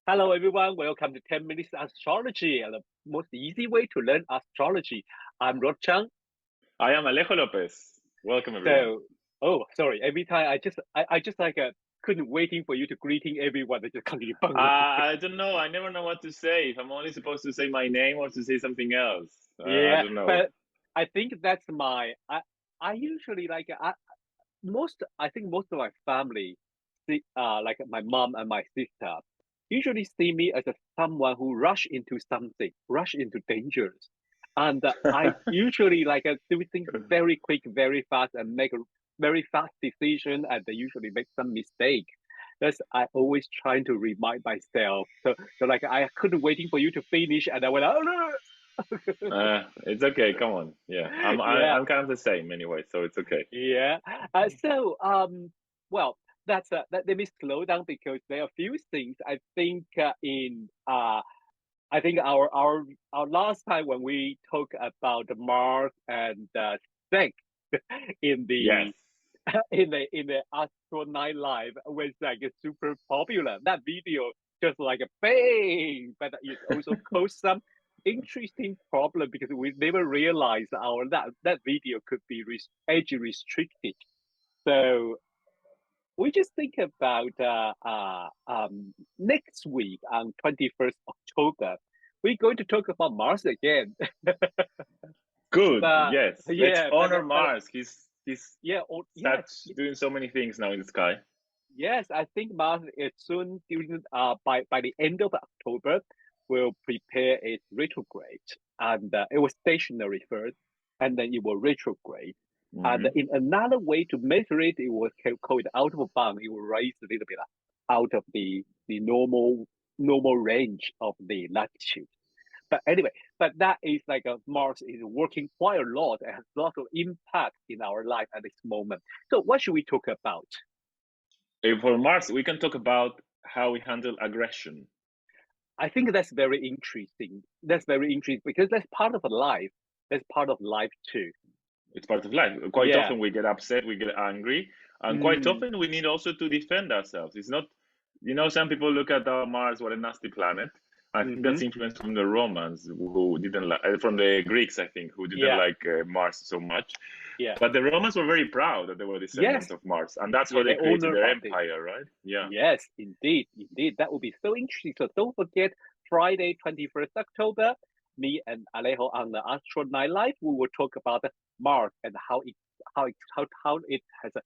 Hello, everyone. Welcome to 10 Minutes Astrology, and the most easy way to learn astrology. I'm Rod Chang. I am Alejo Lopez. Welcome, everyone. So, oh, sorry. Every time I just couldn't waiting for you to greeting everyone. I just continue. I don't know. I never know what to say. If I'm only supposed to say my name or to say something else. I Yeah, don't know. but I think that's my. I usually I think most of my family, like my mom and my sister, usually see me as someone who rush into something, rush into dangers, and I usually do things very quick, very fast, and make a very fast decision, and they usually make some mistake. That's I always trying to remind myself. So like I couldn't waiting for you to finish, and I went, oh no. It's okay. Come on. Yeah, Yeah. I'm kind of the same anyway, so it's okay. Yeah. Well, let me slow down because there are a few things I think I think our last time when we talked about the Mars and Sex in Yes. the in the Astro Night Live was like super popular. That video just like a bang, but it also caused some interesting problem because we never realized that video could be age restricted. So we just think about next week on 21st October. We're going to talk about Mars again. Good. but Yes. Let's yeah, honor but Mars. He's yeah, doing so many things now in the sky. yes, I think Mars is soon during by the end of October will prepare its retrograde, and it was stationary first, and then it will retrograde. And Hmm. in another way to measure it, it was called out of bound. It will raise a little bit out of the normal range of the latitude. But anyway, but that is like Mars is working quite a lot and has lots of impact in our life at this moment. So what should we talk about? For Mars, we can talk about how we handle aggression. I think that's very interesting. That's very interesting because that's part of life. That's part of life too. It's part of life. Quite Yeah. often we get upset, we get angry, and quite Mm. often we need also to defend ourselves. It's not, some people look at our Mars, what a nasty planet. I think that's Mm-hmm. influenced from the Romans who didn't like, from the Greeks, I think, who didn't Yeah. like Mars so much. Yeah. But the Romans were very proud that they were Yes. descendants of Mars, and that's how Yeah. they The created owner their of it. empire, right? Yeah. Yes, indeed, indeed. That would be so interesting. So don't forget Friday, 21st October. Me and Alejo on the Astro Night Live, we will talk about Mars and how it has an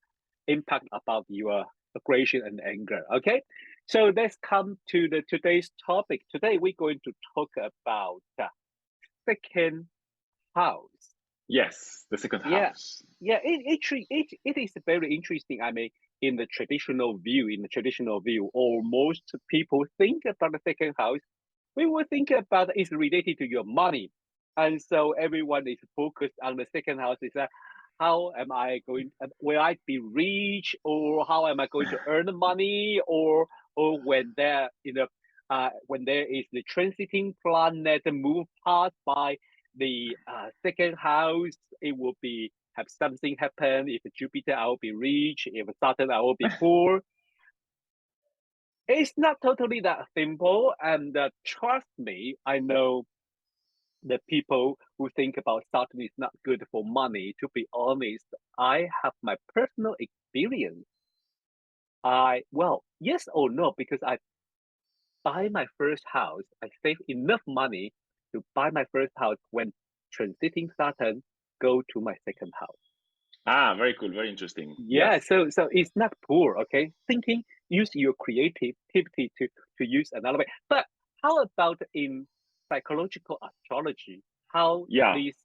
impact about your aggression and anger. Okay, so let's come to the today's topic. Today we're going to talk about second house. Yes, the second Yeah, house. yeah. It is very interesting. I mean, in the traditional view, or most people think about the second house. We will think about it's related to your money, and so everyone is focused on the second house. Is that how am I going? Will I be rich, or how am I going to earn the money, or when there is the transiting planet move past by the second house, it will be have something happen. If Jupiter, I will be rich. If Saturn, I will be poor. It's not totally that simple. And trust me, I know the people who think about Saturn is not good for money. To be honest, I have my personal experience. Yes or no, because I buy my first house. I save enough money to buy my first house when transiting Saturn go to my second house. Ah, very cool, very interesting. Yeah, Yes. so it's not poor, okay? Thinking, use your creativity to use another way. But how about in psychological astrology? How Yeah. this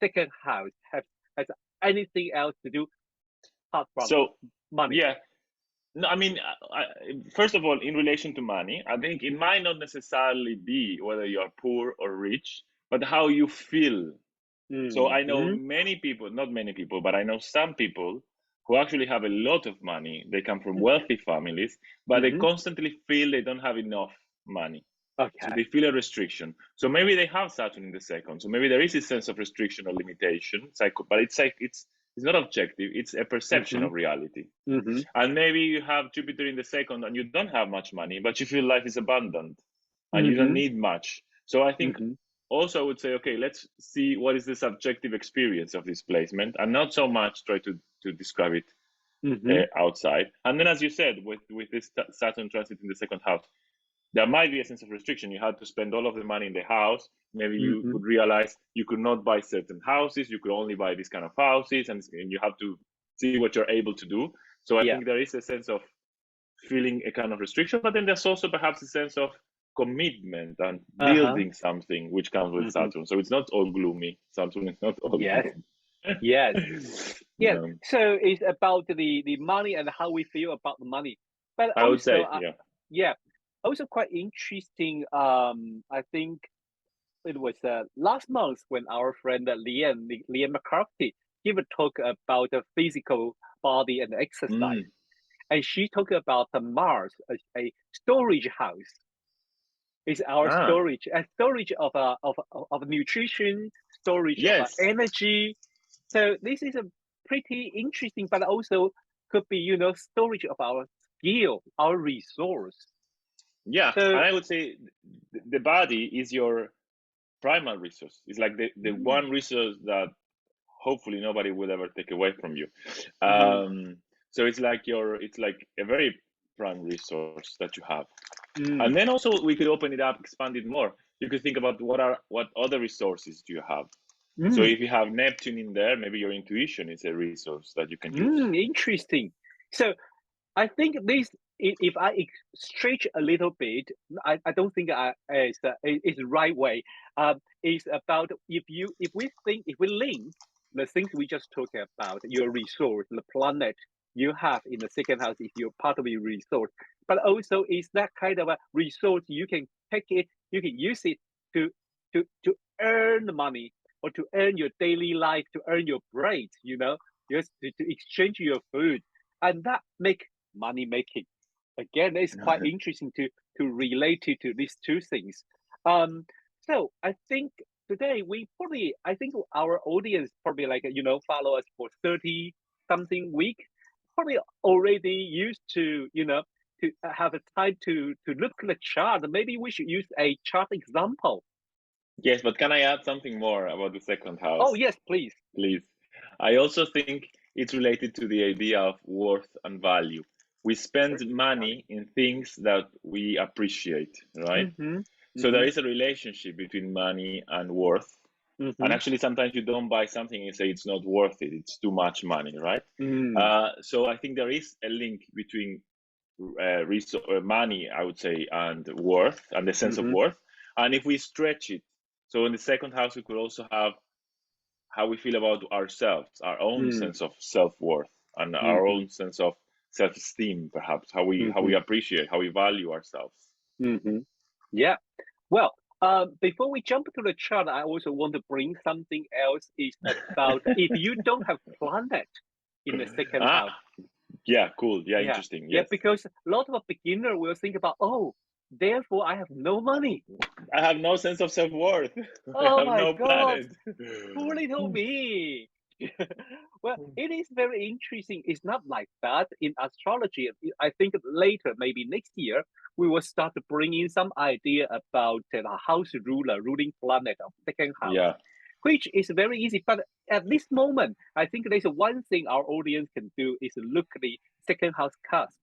second house has anything else to do apart from So, money? yeah. No, I mean, first of all, in relation to money, I think it might not necessarily be whether you are poor or rich, but how you feel. So I know Mm-hmm, many people, not many people, but I know some people who actually have a lot of money. They come from mm-hmm, wealthy families, but they mm-hmm. constantly feel they don't have enough money. So Okay. they feel a restriction. So maybe they have Saturn in the second. So maybe there is a sense of restriction or limitation, but it's like It's not objective. It's a perception of reality. And maybe you have Jupiter in the second and you don't have much money, but you feel life is abundant and you don't need much. So I think also I would say, okay, let's see what is the subjective experience of this placement and not so much try to describe it outside. And then, as you said, with this Saturn transit in the second house, there might be a sense of restriction. You had to spend all of the money in the house. Maybe you could realize you could not buy certain houses. You could only buy these kind of houses, and you have to see what you're able to do. So I think there is a sense of feeling a kind of restriction, but then there's also perhaps a sense of commitment and building something which comes with Saturn. So it's not all gloomy. Saturn is not all gloomy. Yes. So it's about the money and how we feel about the money. But I would say, also quite interesting. I think it was last month when our friend Liam McCarthy gave a talk about the physical body and exercise, and she talked about the Mars, a storage house. Is our storage, a storage of nutrition, storage of energy. So this is a pretty interesting, but also could be, storage of our skill, our resource. Yeah, so, and I would say the body is your primary resource. It's like the one resource that hopefully nobody will ever take away from you. So it's like a very prime resource that you have. And then also we could open it up, expand it more. You could think about what other resources do you have. So if you have Neptune in there, maybe your intuition is a resource that you can use. Interesting. So I think this, if I stretch a little bit, I don't think it's the right way. It's about if we link the things we just talked about, your resource, the planet you have in the second house is your part of your resource, but also is that kind of a resource you can take it, you can use it to earn money or to earn your daily life, to earn your bread, just to exchange your food, and that make money making. Again, it's quite interesting to relate it to these two things. So I think today I think our audience probably follow us for 30 something week, probably already used to to have a time to look at the chart. Maybe we should use a chart example. Yes, but can I add something more about the second house? Oh yes, please. Please. I also think it's related to the idea of worth and value. We spend money in things that we appreciate, right? So there is a relationship between money and worth. And actually, sometimes you don't buy something and say it's not worth it. It's too much money, right? So I think there is a link between money, I would say, and worth, and the sense of worth. And if we stretch it, so in the second house, we could also have how we feel about ourselves, our own sense of self-worth, and our own sense of self-esteem, perhaps how we appreciate, how we value ourselves. Yeah. Well, before we jump to the chart, I also want to bring something else. Is about if you don't have planet in the second house. Yeah, cool. Yeah, interesting. Yes. Yeah, because a lot of beginner will think about, therefore I have no money. I have no sense of self-worth. Oh I have my no God. planet. Poor little me. Well, it is very interesting. It's not like that in astrology. I think later, maybe next year, we will start to bring in some idea about the house ruling planet of second house, which is very easy. But at this moment, I think there's one thing our audience can do is look at the second house cusp,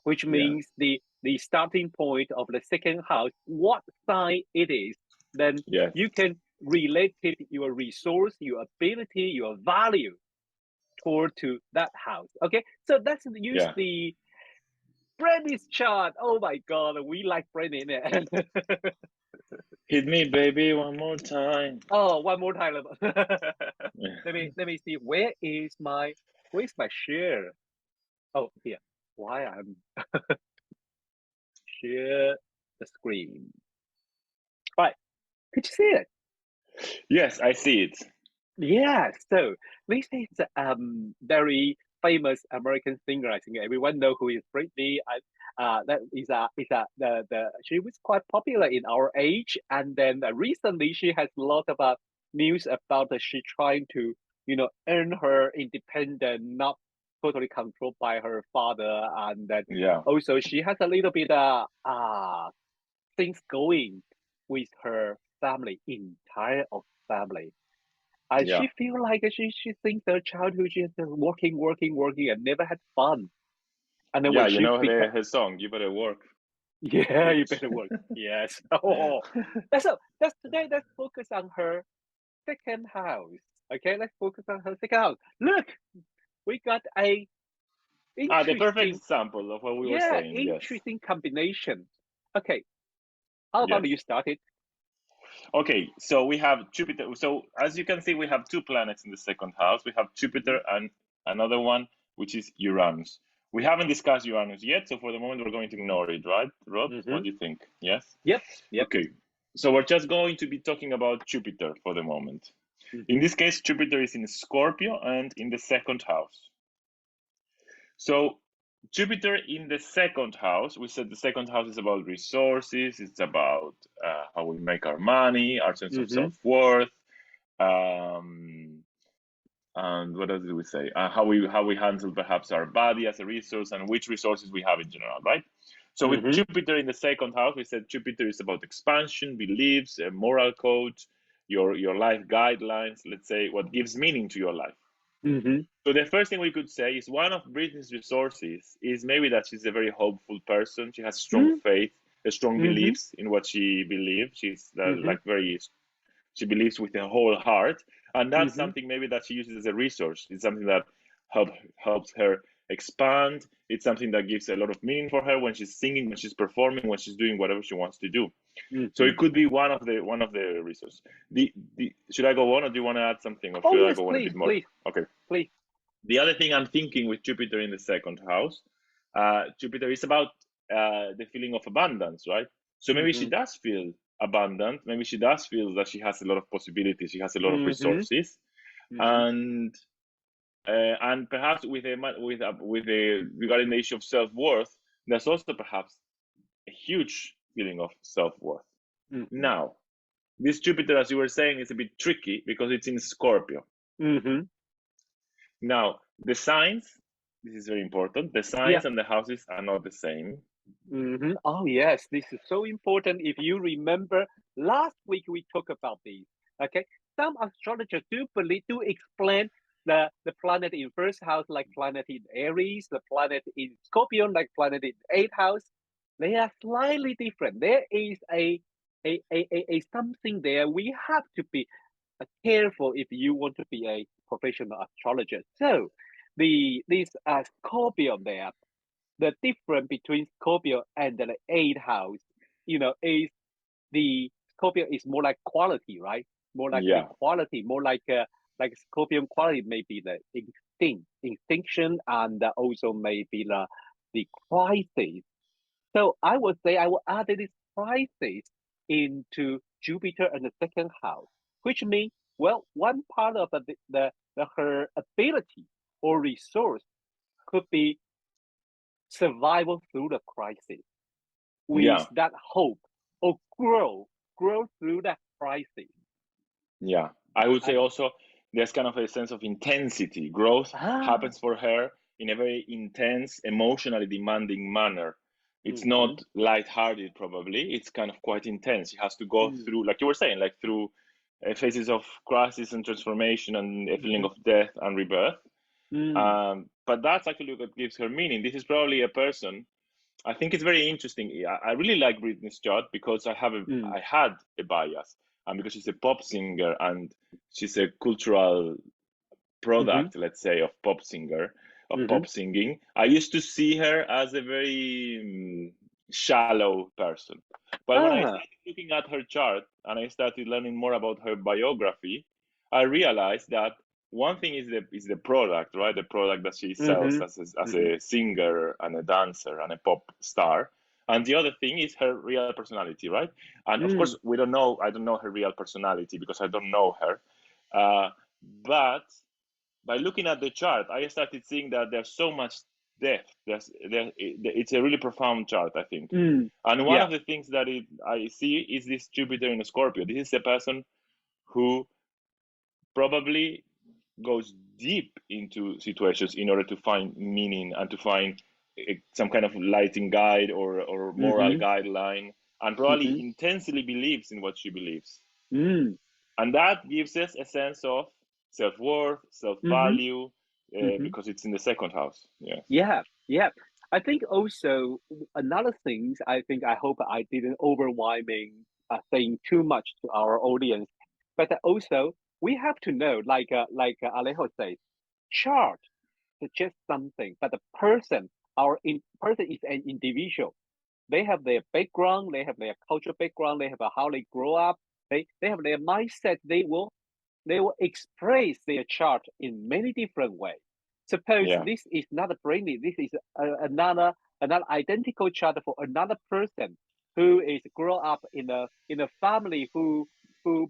which means the starting point of the second house, what sign it is, then you can relate your resource, your ability, your value toward to that house. Okay, so let's use the Britney's chart. Oh my God, we like Britney. Hit me, baby, one more time. Oh, one more time. Let me see. Where's my share? Oh, here. Why I'm share the screen. Right. Could you see it? Yes, I see it. Yeah. So this is very famous American singer. I think everyone know who is Britney. That is she was quite popular in our age, and then recently she has a lot of news about she trying to earn her independent, not totally controlled by her father, and then also she has a little bit things going with her family, entire of family. And she feel like she thinks her childhood she's just working, and never had fun. And then when she her song, "You Better Work." Yeah, you better work. Yes. Oh, that's today. Let's focus on her second house. Okay, let's focus on her second house. Look, we got a the perfect interesting, example of what we were saying. interesting combination. Okay, how about you start it? Okay, so we have Jupiter. So as you can see, we have two planets in the second house. We have Jupiter and another one, which is Uranus. We haven't discussed Uranus yet, so for the moment we're going to ignore it, right, Rod? What do you think? Yes? Yep. Okay, so we're just going to be talking about Jupiter for the moment. In this case, Jupiter is in Scorpio and in the second house. So Jupiter in the second house, we said the second house is about resources, it's about how we make our money, our sense of self-worth, and what else did we say? How we handle perhaps our body as a resource and which resources we have in general, right? So with Jupiter in the second house, we said Jupiter is about expansion, beliefs, a moral code, your life guidelines, let's say what gives meaning to your life. So the first thing we could say is one of Britney's resources is maybe that she's a very hopeful person. She has strong faith, strong beliefs in what she believes. She's she believes with her whole heart, and that's something maybe that she uses as a resource. It's something that helps her expand. It's something that gives a lot of meaning for her when she's singing, when she's performing, when she's doing whatever she wants to do. So it could be one of the resources. Should I go on, or do you want to add something, or should I go on a bit more? Okay, please. The other thing I'm thinking with Jupiter in the second house, Jupiter is about the feeling of abundance, right? So maybe she does feel abundant. Maybe she does feel that she has a lot of possibilities. She has a lot of resources, and perhaps regarding the issue of self-worth, there's also perhaps a huge feeling of self-worth. Now, this Jupiter, as you were saying, is a bit tricky because it's in Scorpio. Now, the signs, this is very important, the signs and the houses are not the same. Oh, yes, this is so important. If you remember, last week we talked about this. Okay, some astrologers do explain the planet in first house like planet in Aries, the planet in Scorpio like planet in eighth house. They are slightly different. There is a something there we have to be careful if you want to be a professional astrologer. So this Scorpio there, the difference between Scorpio and the eighth house, is the Scorpio is more like quality, right? More like the quality, more like Scorpion quality, maybe the extinction, and also maybe the crisis. So I would say I will add this crisis into Jupiter and the second house, which means, well, one part of her ability or resource could be survival through the crisis, with that hope, or grow through that crisis. Yeah, I would say also there's kind of a sense of intensity. Growth happens for her in a very intense, emotionally demanding manner. It's not lighthearted, probably. It's kind of quite intense. She has to go through, like you were saying, like through phases of crisis and transformation and a feeling of death and rebirth. But that's actually what gives her meaning. This is probably a person. I think it's very interesting. I really like Britney's chart because I had a bias, and because she's a pop singer and she's a cultural product, let's say, of pop singer, of pop singing. I used to see her as a very shallow person. But when I started looking at her chart and I started learning more about her biography, I realized that one thing is the product, right? The product that she sells as a singer and a dancer and a pop star. And the other thing is her real personality, right? And of course, I don't know her real personality because I don't know her. But by looking at the chart, I started seeing that there's so much depth. It's a really profound chart, I think. And one of the things that I see is this Jupiter in Scorpio. This is a person who probably goes deep into situations in order to find meaning and to find some kind of lighting guide or moral guideline, and probably intensely believes in what she believes. And that gives us a sense of self-worth, self-value, because it's in the second house. Yeah. I think also another thing, I hope I didn't overwhelming saying too much to our audience, but also we have to know, like Alejo says, chart suggests something, but the person, person is an individual. They have their background, they have their cultural background, they have how they grow up, they have their mindset. They will express their chart in many different ways. Suppose this is not a Britney, this is another identical chart for another person who is grow up in a family who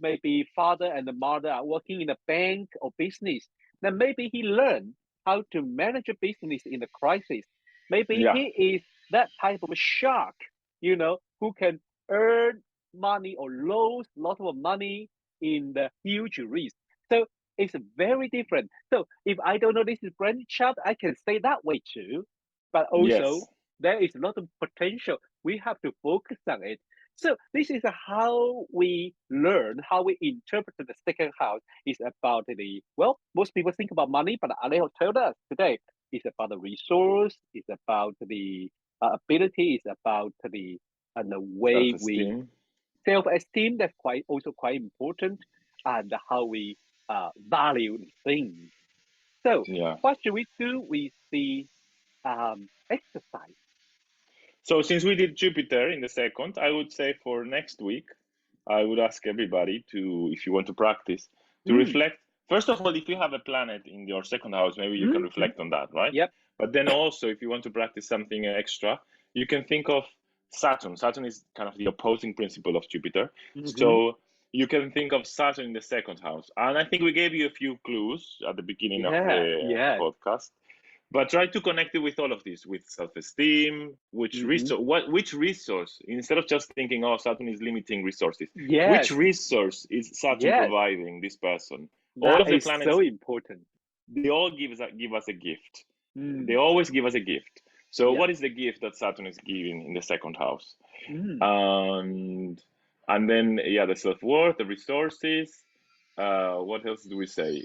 maybe father and the mother are working in a bank or business. Then maybe he learned how to manage a business in a crisis. Maybe he is that type of shark, who can earn money or lose a lot of money in the huge risk. So it's very different. So if I don't know this is brand chart, I can say that way too. But also there is a lot of potential. We have to focus on it. So this is how we learn, how we interpret the second house. Is about most people think about money, but Alejo told us today it's about the resource, it's about the ability, it's about the way we self-esteem. That's also quite important, and how we value things. So what should we do with the exercise? So since we did Jupiter in the second, I would say for next week, I would ask everybody to, if you want to practice, to reflect. First of all, if you have a planet in your second house, maybe you can reflect on that, right? Yep. But then also, if you want to practice something extra, you can think of Saturn. Saturn is kind of the opposing principle of Jupiter. So you can think of Saturn in the second house. And I think we gave you a few clues at the beginning of the podcast. But try to connect it with all of this, with self-esteem, which resource, instead of just thinking, oh, Saturn is limiting resources. Which resource is Saturn providing this person? All of the planets, so important. They all give us a gift. They always give us a gift. So what is the gift that Saturn is giving in the second house? And then, the self-worth, the resources. What else do we say?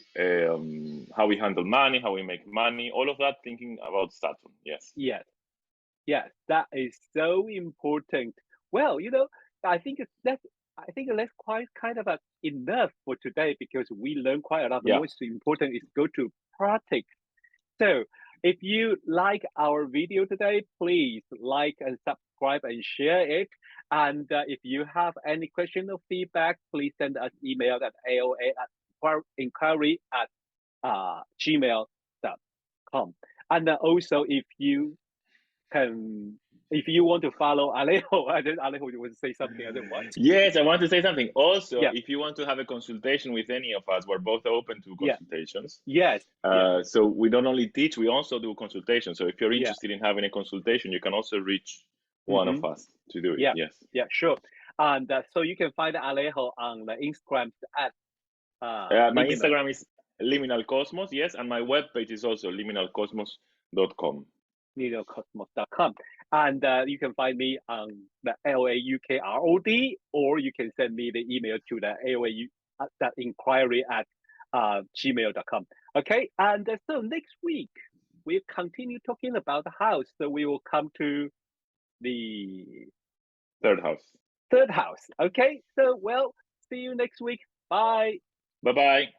How we handle money, how we make money, all of that, thinking about Saturn. Yes, that is so important. Well, I think that's quite kind of enough for today, because we learned quite a lot. The most important is go to practice. So if you like our video today, please like and subscribe and share it. And if you have any question or feedback, please send us email at aoa@inquiry@gmail.com. And also, if you want to follow Alejo, Alejo, you want to say something otherwise? Yes, I want to say something. Also, if you want to have a consultation with any of us, we're both open to consultations. So we don't only teach, we also do consultations. So if you're interested in having a consultation, you can also reach one of us to do it. Yeah, sure. And so you can find Alejo on the Instagram at my Instagram is Liminal Cosmos, and my webpage is also liminalcosmos.com. liminalcosmos.com. And you can find me on the AOA/UK/ROD, or you can send me the email to the AOA@inquiry@gmail.com. Okay, and so next week we'll continue talking about the house. So we will come to the third house. Okay, so see you next week. Bye. Bye-bye.